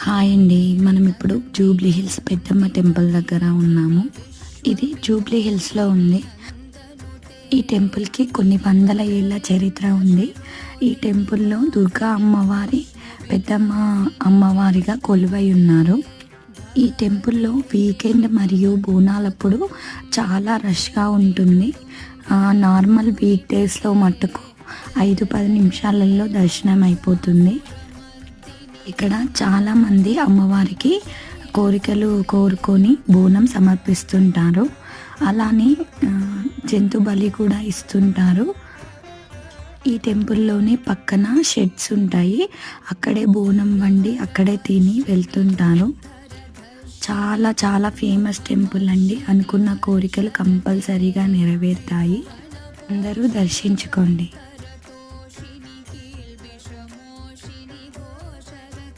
Hi అండి. మనం ఇప్పుడు జూబ్లీ హిల్స్ పెద్దమ్మ టెంపుల్ దగ్గర ఉన్నాము. ఇది జూబ్లీ హిల్స్లో ఉంది. ఈ టెంపుల్కి కొన్ని వందల ఏళ్ళ చరిత్ర ఉంది. ఈ టెంపుల్లో దుర్గా అమ్మవారి పెద్దమ్మ అమ్మవారిగా కొలువై ఉన్నారు. ఈ టెంపుల్లో వీకెండ్ మరియు బోనాలప్పుడు చాలా రష్గా ఉంటుంది. నార్మల్ వీక్ డేస్లో మట్టుకు 5-10 నిమిషాలలో దర్శనం అయిపోతుంది. ఇక్కడ చాలామంది అమ్మవారికి కోరికలు కోరుకొని బోనం సమర్పిస్తుంటారు. అలానే జంతు బలి కూడా ఇస్తుంటారు. ఈ టెంపుల్లోనే పక్కన షెడ్స్ ఉంటాయి. అక్కడే బోనం వండి అక్కడే తిని వెళ్తుంటారు. చాలా చాలా ఫేమస్ టెంపుల్ అండి. అనుకున్న కోరికలు కంపల్సరీగా నెరవేరుతాయి. అందరూ దర్శించుకోండి.